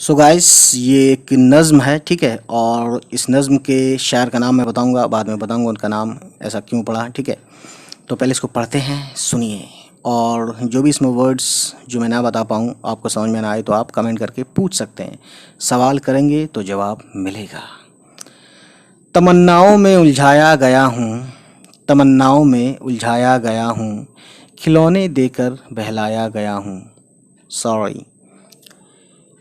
So guys, ये एक नज़्म है, ठीक है। और इस नज़्म के शायर का नाम मैं बताऊंगा, बाद में बताऊंगा उनका नाम ऐसा क्यों पड़ा, ठीक है। तो पहले इसको पढ़ते हैं, सुनिए। और जो भी इसमें वर्ड्स जो मैं ना बता पाऊँ, आपको समझ में ना आए तो आप कमेंट करके पूछ सकते हैं। सवाल करेंगे तो जवाब मिलेगा। तमन्नाओं में उलझाया गया हूँ, तमन्नाओं में उलझाया गया हूँ, खिलौने देकर बहलाया गया हूँ। सॉरी,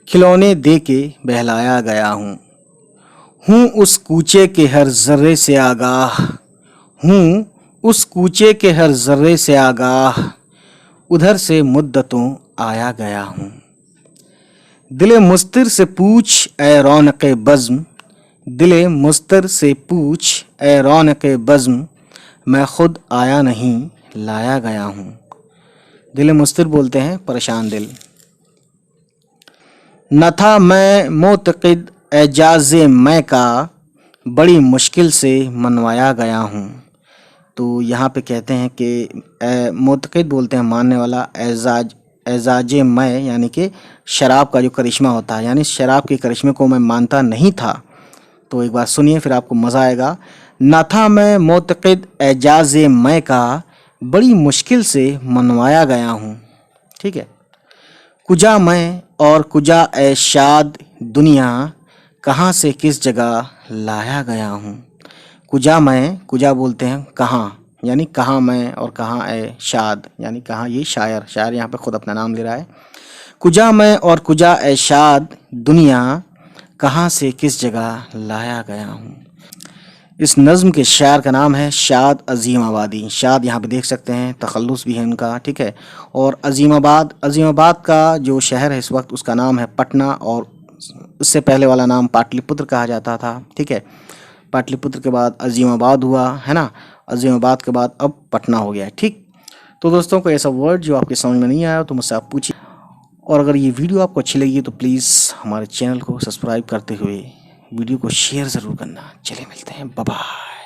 खिलौने दे के बहलाया गया हूँ उस कूचे के हर जर्रे से आगाह, हूँ उस कूचे के हर जर्रे से आगाह, उधर से मुद्दतों आया गया हूँ। दिले मुस्तिर से पूछ ए रौनक़े बज़्म, दिले मुस्तिर से पूछ ए रौनक़े बज़्म, मैं खुद आया नहीं लाया गया हूँ। दिले मुस्तिर बोलते हैं परेशान दिल। न था मैं मोतक़िद एजाज़ मैं का, बड़ी मुश्किल से मनवाया गया हूँ। तो यहाँ पे कहते हैं कि मोतक़िद बोलते हैं मानने वाला, एजाज मैं यानी कि शराब का जो करिश्मा होता है, यानी शराब के करिश्मे को मैं मानता नहीं था। तो एक बार सुनिए, फिर आपको मज़ा आएगा। न था मैं मोतक़िद एजाज़ मैं का, बड़ी मुश्किल से मनवाया गया हूँ, ठीक है। कुजा मैं और कुजा ए शाद दुनिया, कहाँ से किस जगह लाया गया हूँ। कुजा मैं, कुजा बोलते हैं कहाँ, यानी कहाँ मैं, और कहाँ ए शाद यानी कहाँ, ये शायर यहाँ पे खुद अपना नाम ले रहा है। कुजा मैं और कुजा ए शाद दुनिया, कहाँ से किस जगह लाया गया हूँ। इस नज़्म के शायर का नाम है शाद अज़ीमाबादी। शाद यहाँ पे देख सकते हैं, तखल्लुस भी है उनका, ठीक है। और अज़ीमाबाद, अज़ीमाबाद का जो शहर है इस वक्त, उसका नाम है पटना, और उससे पहले वाला नाम पाटलिपुत्र कहा जाता था, ठीक है। पाटलिपुत्र के बाद अज़ीमाबाद हुआ, है ना। अज़ीमाबाद के बाद अब पटना हो गया है, ठीक। तो दोस्तों, को ऐसा वर्ड जो आपके समझ में नहीं आया तो मुझसे आप पूछिए। और अगर ये वीडियो आपको अच्छी लगी तो प्लीज़ हमारे चैनल को सब्सक्राइब करते हुए वीडियो को शेयर ज़रूर करना। चलिए मिलते हैं, बाय बाय।